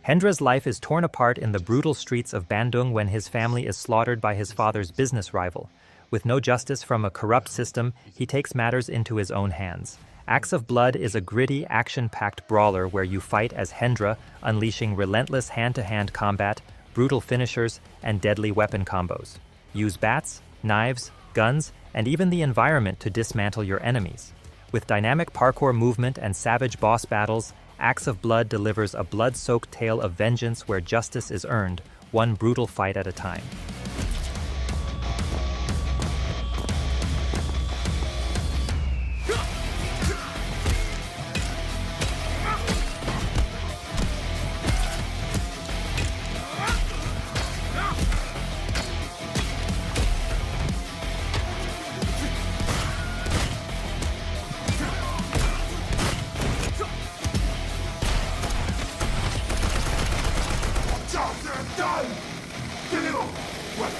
Hendra's life is torn apart in the brutal streets of Bandung when his family is slaughtered by his father's business rival. With no justice from a corrupt system, he takes matters into his own hands. Axe of Blood is a gritty, action-packed brawler where you fight as Hendra, unleashing relentless hand-to-hand combat, brutal finishers, and deadly weapon combos. Use bats, knives, guns, and even the environment to dismantle your enemies. With dynamic parkour movement and savage boss battles, Axe of Blood delivers a blood-soaked tale of vengeance where justice is earned, one brutal fight at a time.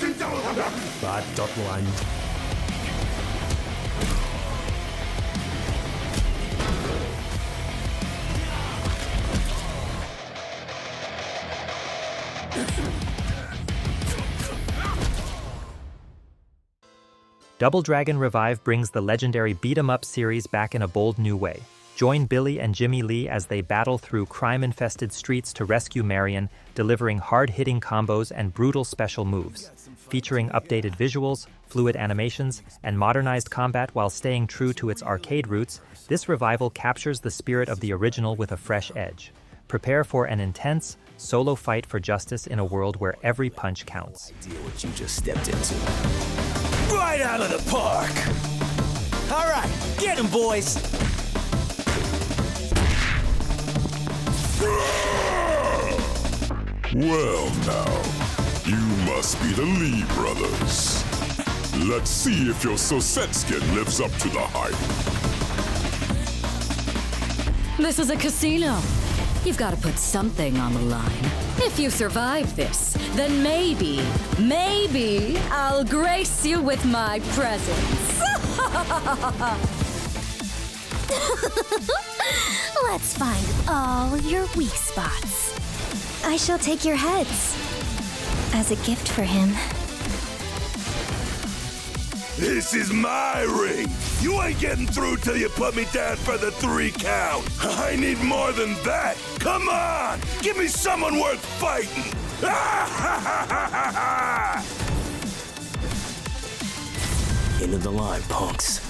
Beatdown. Double Dragon Revive brings the legendary beat-em-up series back in a bold new way. Join Billy and Jimmy Lee as they battle through crime-infested streets to rescue Marion, delivering hard-hitting combos and brutal special moves. Featuring updated visuals, fluid animations, and modernized combat while staying true to its arcade roots, this revival captures the spirit of the original with a fresh edge. Prepare for an intense, solo fight for justice in a world where every punch counts. Idea what you just stepped into. Right out of the park! All right, get him, boys! Well now, you must be the Lee brothers. Let's see if your Sosetskin lives up to the hype. This is a casino. You've got to put something on the line. If you survive this, then maybe I'll grace you with my presence. Let's find all your weak spots. I shall take your heads as a gift for him. This is my ring. You ain't getting through till you put me down for the 3 count. I need more than that. Come on, give me someone worth fighting. End of the line, punks.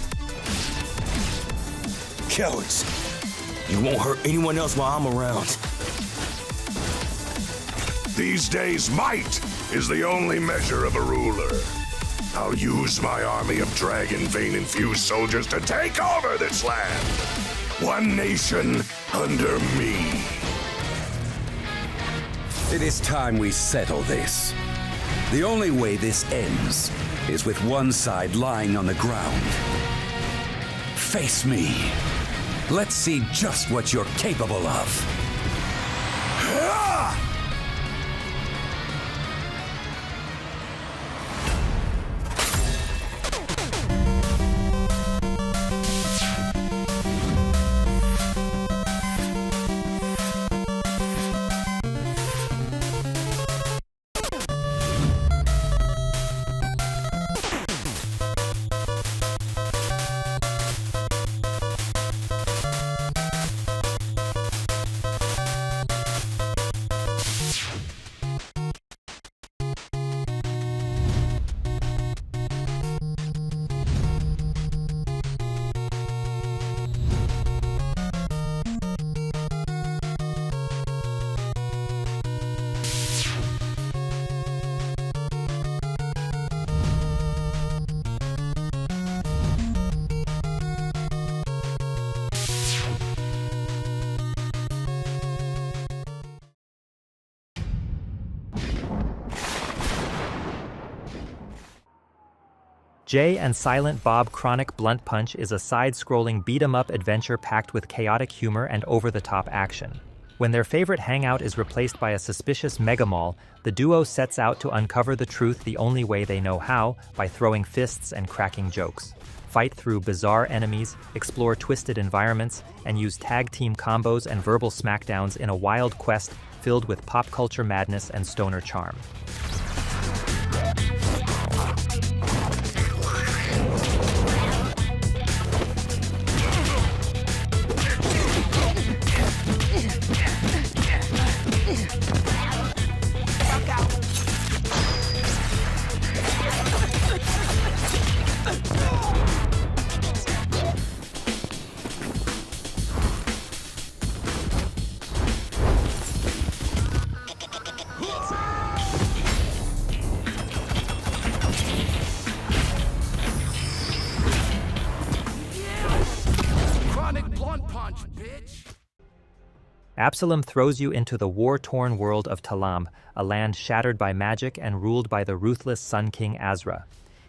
Cowards. You won't hurt anyone else while I'm around. These days, might is the only measure of a ruler. I'll use my army of dragon vein-infused soldiers to take over this land. One nation under me. It is time we settle this. The only way this ends is with one side lying on the ground. Face me. Let's see just what you're capable of. Jay and Silent Bob Chronic Blunt Punch is a side-scrolling beat-em-up adventure packed with chaotic humor and over-the-top action. When their favorite hangout is replaced by a suspicious mega mall, the duo sets out to uncover the truth the only way they know how, by throwing fists and cracking jokes. fight through bizarre enemies, explore twisted environments, and use tag team combos and verbal smackdowns in a wild quest filled with pop culture madness and stoner charm. Absolum throws you into the war-torn world of Talam, a land shattered by magic and ruled by the ruthless Sun King Azra.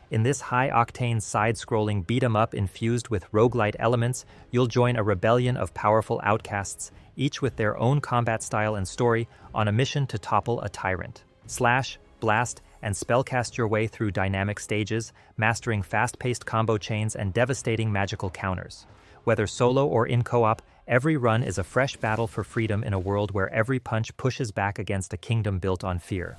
In this high-octane side-scrolling beat-em-up infused with roguelite elements, you'll join a rebellion of powerful outcasts, each with their own combat style and story, on a mission to topple a tyrant. Slash, blast, and spellcast your way through dynamic stages, mastering fast-paced combo chains and devastating magical counters. Whether solo or in co-op, every run is a fresh battle for freedom in a world where every punch pushes back against a kingdom built on fear.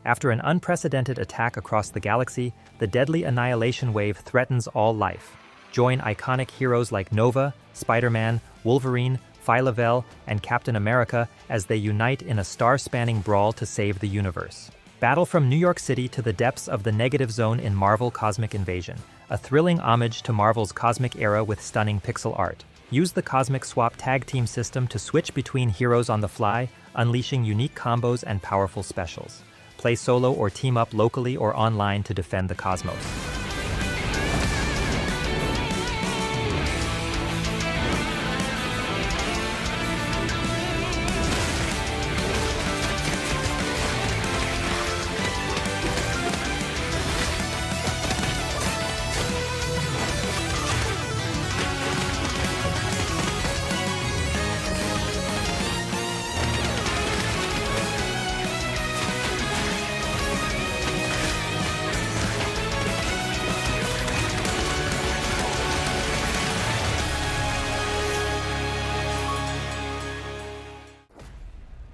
After an unprecedented attack across the galaxy, the deadly annihilation wave threatens all life. Join iconic heroes like Nova, Spider-Man, Wolverine, Phyla-Vell, and Captain America as they unite in a star-spanning brawl to save the universe. Battle from New York City to the depths of the negative zone in Marvel Cosmic Invasion, a thrilling homage to Marvel's cosmic era with stunning pixel art. Use the Cosmic Swap tag team system to switch between heroes on the fly, unleashing unique combos and powerful specials. Play solo or team up locally or online to defend the cosmos.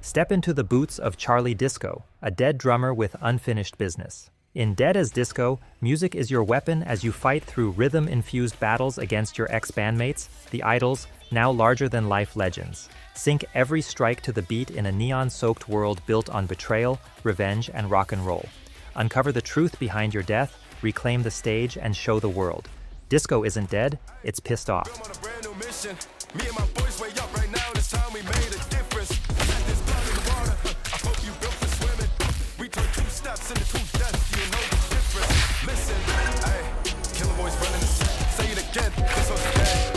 Step into the boots of Charlie Disco, a dead drummer with unfinished business. In Dead as Disco, music is your weapon as you fight through rhythm-infused battles against your ex-bandmates, the Idols, now larger-than-life legends. Sync every strike to the beat in a neon-soaked world built on betrayal, revenge, and rock and roll. Uncover the truth behind your death, reclaim the stage, and show the world. Disco isn't dead, it's pissed off. I'm on a brand new mission. Me and my boys way up right now. This time we made a difference. Like this blood in the water. I hope you built for swimming. We took 2 steps into 2 deaths. You know the difference. Listen, hey, Killer Boys running the set. Say it again. This one's dead.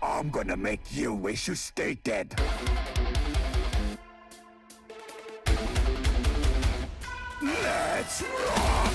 I'm gonna make you wish you stayed dead. Let's rock!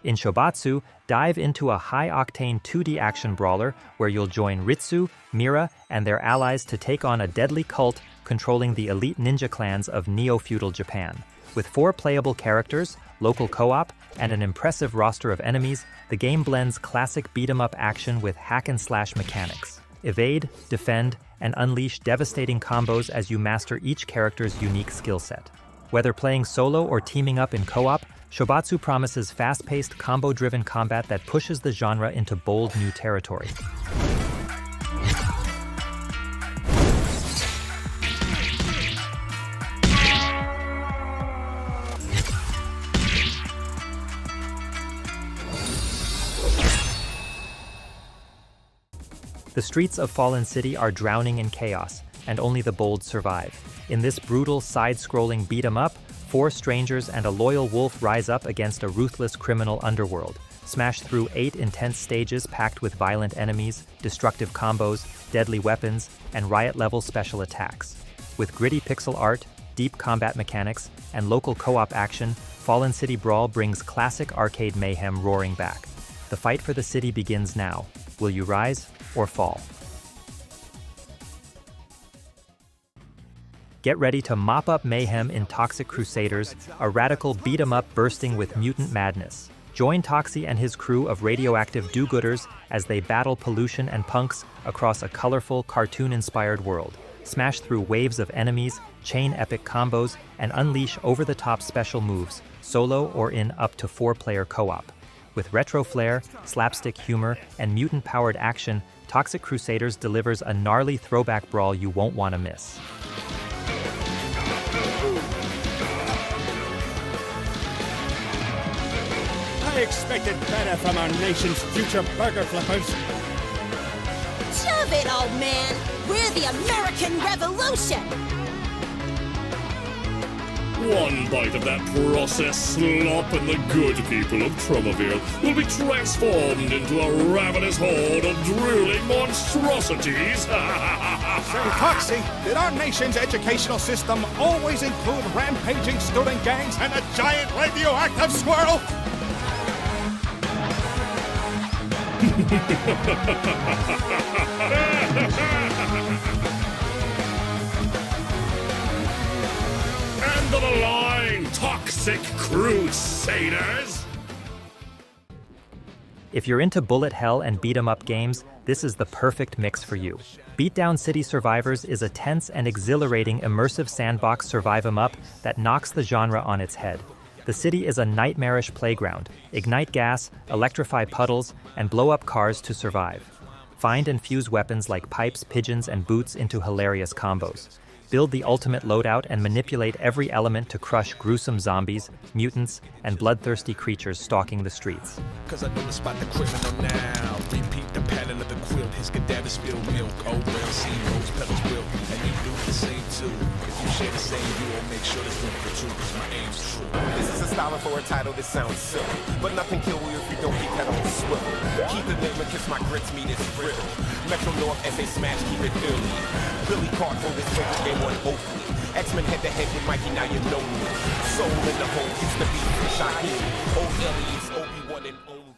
In Shobatsu, dive into a high-octane 2D action brawler where you'll join Ritsu, Mira, and their allies to take on a deadly cult controlling the elite ninja clans of neo-feudal Japan. With 4 playable characters, local co-op, and an impressive roster of enemies, the game blends classic beat-em-up action with hack-and-slash mechanics. Evade, defend, and unleash devastating combos as you master each character's unique skill set. Whether playing solo or teaming up in co-op, Shobatsu promises fast-paced, combo-driven combat that pushes the genre into bold new territory. The streets of Fallen City are drowning in chaos, and only the bold survive. In this brutal, side-scrolling beat-em-up, 4 strangers and a loyal wolf rise up against a ruthless criminal underworld. Smash through 8 intense stages packed with violent enemies, destructive combos, deadly weapons, and riot-level special attacks. With gritty pixel art, deep combat mechanics, and local co-op action, Fallen City Brawl brings classic arcade mayhem roaring back. The fight for the city begins now. Will you rise or fall? Get ready to mop up mayhem in Toxic Crusaders, a radical beat-em-up bursting with mutant madness. Join Toxie and his crew of radioactive do-gooders as they battle pollution and punks across a colorful, cartoon-inspired world. Smash through waves of enemies, chain epic combos, and unleash over-the-top special moves, solo or in up to 4-player co-op. With retro flair, slapstick humor, and mutant-powered action, Toxic Crusaders delivers a gnarly throwback brawl you won't want to miss. I expected better from our nation's future burger flippers. Shove it, old man! We're the American Revolution! One bite of that processed slop and the good people of Troublemaker will be transformed into a ravenous horde of drooling monstrosities. Say, Toxie, did our nation's educational system always include rampaging student gangs and a giant radioactive squirrel? End of the line, Toxic Crusaders! If you're into bullet hell and beat-em-up games, this is the perfect mix for you. Beatdown City Survivors is a tense and exhilarating immersive sandbox survive-em-up that knocks the genre on its head. The city is a nightmarish playground. Ignite gas, electrify puddles, and blow up cars to survive. Find and fuse weapons like pipes, pigeons, and boots into hilarious combos. Build the ultimate loadout and manipulate every element to crush gruesome zombies, mutants, and bloodthirsty creatures stalking the streets. Cause I know the spot the criminal now. Repeat the pattern of the quilt. His cadaver spilled milk. Old well seen rose petals wilt. And you do the same too. If you share the same view, I'll make sure there's room for two. Cause my aim's true. This is a style for a title that sounds silly. But nothing kill you if you don't keep that on the swivel. Keep the name and kiss my grits, meet it's brittle. Metro North, SA Smash, keep it early. Billy Cart hold his favorite game on Oakley. X-Men head-to-head with Mikey, now you know me. Soul in the hole, it's the beat from Shaheed. Old aliens, Obi-Wan and only.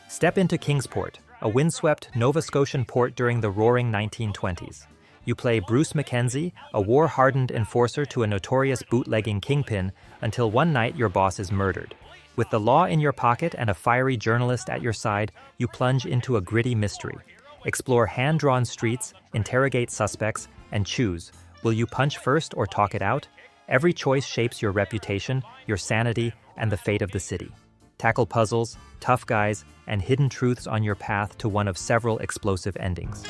Step into Kingsport, a windswept Nova Scotian port during the roaring 1920s. You play Bruce Mackenzie, a war-hardened enforcer to a notorious bootlegging kingpin, until one night your boss is murdered. With the law in your pocket and a fiery journalist at your side, you plunge into a gritty mystery. Explore hand-drawn streets, interrogate suspects, and choose. Will you punch first or talk it out? Every choice shapes your reputation, your sanity, and the fate of the city. Tackle puzzles, tough guys, and hidden truths on your path to one of several explosive endings.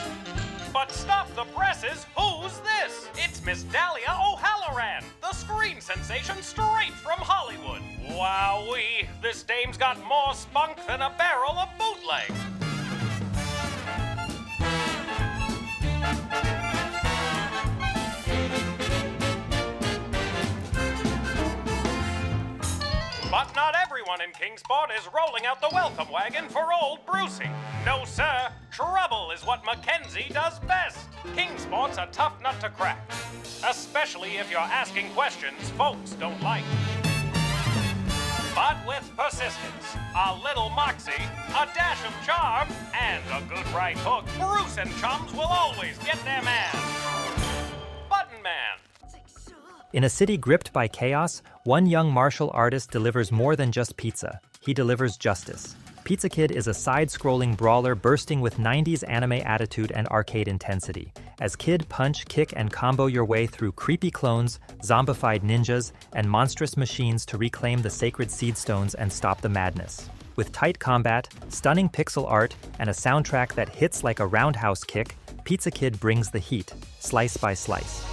But stop the presses! Who's this? It's Miss Dahlia O'Halloran, the screen sensation straight from Hollywood. Wowee, this dame's got more spunk than a barrel of bootleg. But not everyone in Kingsport is rolling out the welcome wagon for old Brucey. No, sir. Trouble is what Mackenzie does best. Kingsport's a tough nut to crack, especially if you're asking questions folks don't like. But with persistence, a little moxie, a dash of charm, and a good right hook, Bruce and chums will always get their man. Button Man. In a city gripped by chaos, one young martial artist delivers more than just pizza. He delivers justice. Pizza Kid is a side-scrolling brawler bursting with 90s anime attitude and arcade intensity. As Kid punch, kick, and combo your way through creepy clones, zombified ninjas, and monstrous machines to reclaim the sacred seed stones and stop the madness. With tight combat, stunning pixel art, and a soundtrack that hits like a roundhouse kick, Pizza Kid brings the heat, slice by slice.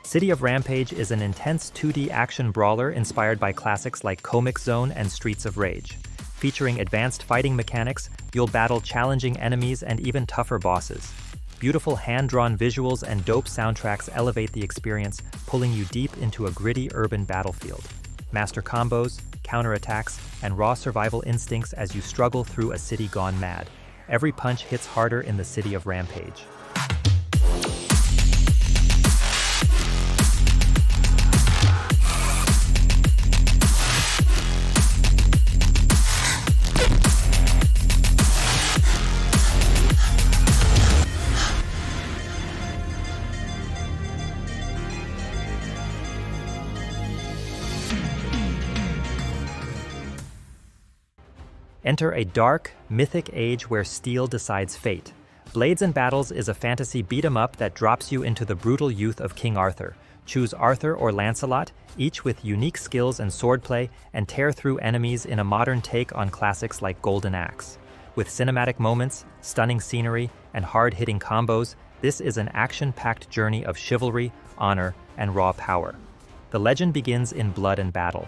City of Rampage is an intense 2D action brawler inspired by classics like Comic Zone and Streets of Rage. Featuring advanced fighting mechanics, you'll battle challenging enemies and even tougher bosses. Beautiful hand-drawn visuals and dope soundtracks elevate the experience, pulling you deep into a gritty urban battlefield. Master combos, counterattacks, and raw survival instincts as you struggle through a city gone mad. Every punch hits harder in the City of Rampage. Enter a dark, mythic age where steel decides fate. Blades and Battles is a fantasy beat-em-up that drops you into the brutal youth of King Arthur. Choose Arthur or Lancelot, each with unique skills and swordplay, and tear through enemies in a modern take on classics like Golden Axe. With cinematic moments, stunning scenery, and hard-hitting combos, this is an action-packed journey of chivalry, honor, and raw power. The legend begins in blood and battle.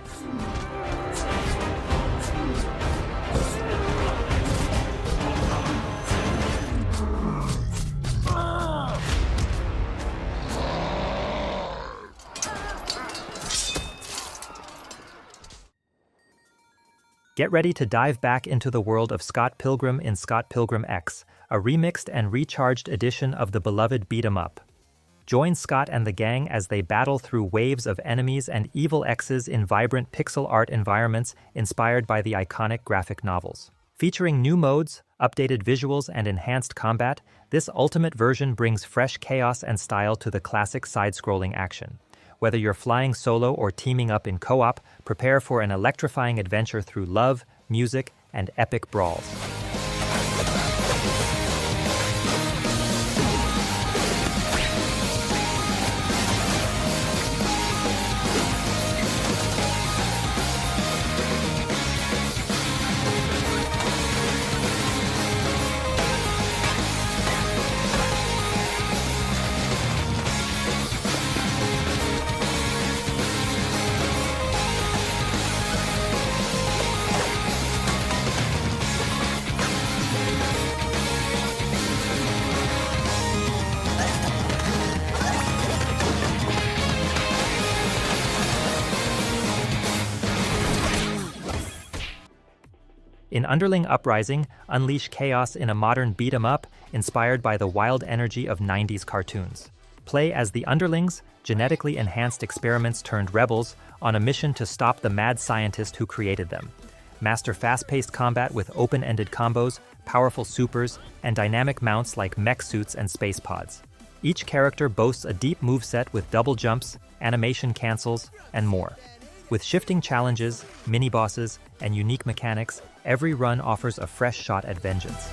Get ready to dive back into the world of Scott Pilgrim in Scott Pilgrim EX, a remixed and recharged edition of the beloved beat-em-up. Join Scott and the gang as they battle through waves of enemies and evil X's in vibrant pixel art environments inspired by the iconic graphic novels. Featuring new modes, updated visuals, and enhanced combat, this ultimate version brings fresh chaos and style to the classic side-scrolling action. Whether you're flying solo or teaming up in co-op, prepare for an electrifying adventure through love, music, and epic brawls. In Underling Uprising, unleash chaos in a modern beat-em-up inspired by the wild energy of 90s cartoons. Play as the Underlings, genetically enhanced experiments turned rebels, on a mission to stop the mad scientist who created them. Master fast-paced combat with open-ended combos, powerful supers, and dynamic mounts like mech suits and space pods. Each character boasts a deep moveset with double jumps, animation cancels, and more. With shifting challenges, mini-bosses, and unique mechanics, every run offers a fresh shot at vengeance.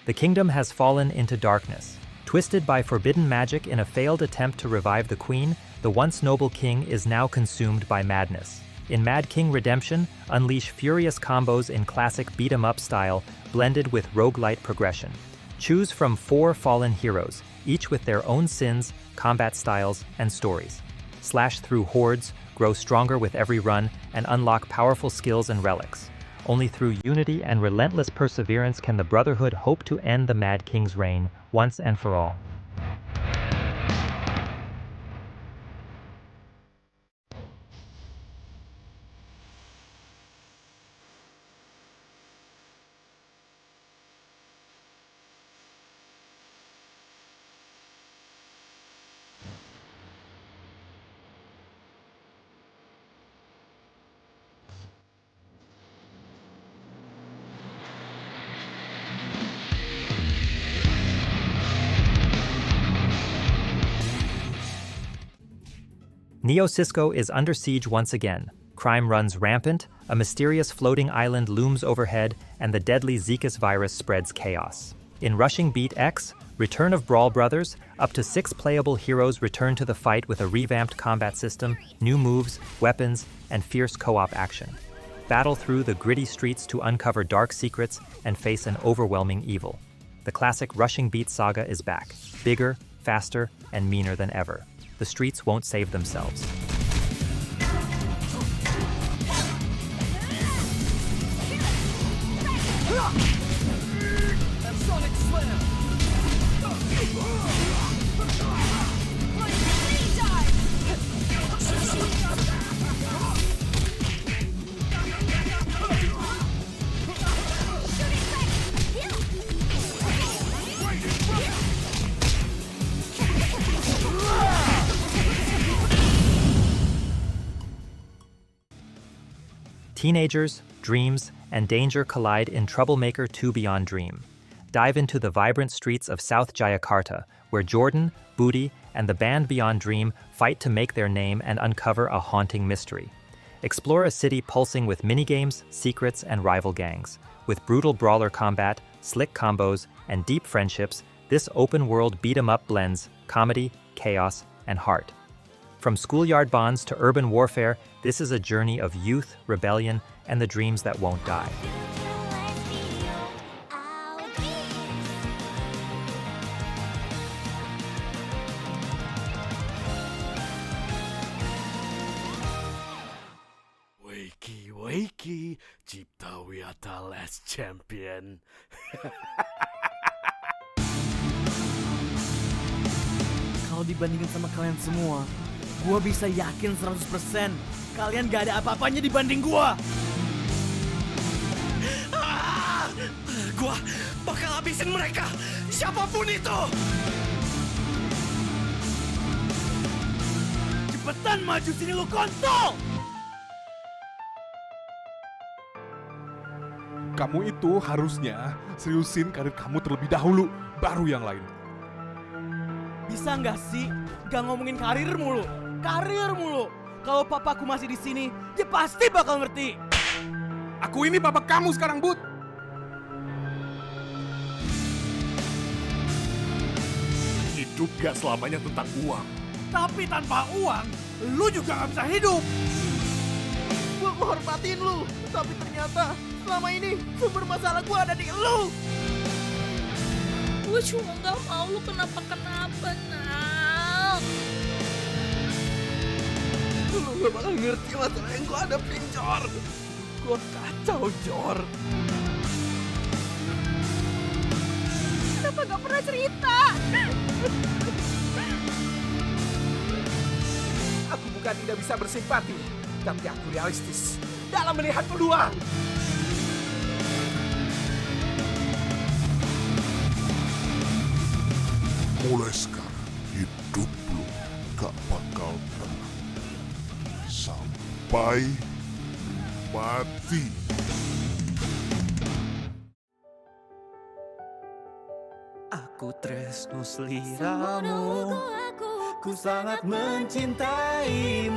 The kingdom has fallen into darkness. Twisted by forbidden magic in a failed attempt to revive the queen, the once noble king is now consumed by madness. In Mad King Redemption, unleash furious combos in classic beat-em-up style, blended with roguelite progression. Choose from 4 fallen heroes, each with their own sins, combat styles, and stories. Slash through hordes, grow stronger with every run, and unlock powerful skills and relics. Only through unity and relentless perseverance can the Brotherhood hope to end the Mad King's reign once and for all. Neo Cisco is under siege once again. Crime runs rampant, a mysterious floating island looms overhead, and the deadly Zika virus spreads chaos. In Rushing Beat X, Return of Brawl Brothers, up to 6 playable heroes return to the fight with a revamped combat system, new moves, weapons, and fierce co-op action. Battle through the gritty streets to uncover dark secrets and face an overwhelming evil. The classic Rushing Beat saga is back, bigger, faster, and meaner than ever. The streets won't save themselves. Teenagers, dreams, and danger collide in Troublemaker 2 Beyond Dream. Dive into the vibrant streets of South Jayakarta, where Jordan, Booty, and the band Beyond Dream fight to make their name and uncover a haunting mystery. Explore a city pulsing with minigames, secrets, and rival gangs. With brutal brawler combat, slick combos, and deep friendships, this open-world beat-em-up blends comedy, chaos, and heart. From schoolyard bonds to urban warfare, this is a journey of youth, rebellion, and the dreams that won't die. Wakey, Cipta Wiyata Last Champion. Kalau dibandingin sama kalian semua, gua bisa yakin 100% kalian gak ada apa-apanya dibanding gua. Gua bakal habisin mereka, siapapun itu. Cepetan maju sini lu kontol. Kamu itu harusnya seriusin karir kamu terlebih dahulu, baru yang lain. Bisa nggak sih gak ngomongin karir mulu? Karir mulu. Kalau papaku masih di sini, dia pasti bakal ngerti. Aku ini papa kamu sekarang, Bud. Hidup gak selamanya tentang uang. Tapi tanpa uang, lu juga gak bisa hidup. Gua menghormatin lu, tapi ternyata selama ini sumber masalah gua ada di lu. Gue cuma gak mau lu kenapa-kenapa, Nal. Lu gak bakal ngerti masalah yang gua hadapin, Jor. Gua kacau, Jor. Kenapa gak pernah cerita? Aku bukan tidak bisa bersimpati, tapi aku realistis dalam melihat peluang. Mulai sekarang, hidup lu gak bakal tenang. Sampai mati. Aku tresno sliramu, ku sangat mencintaimu.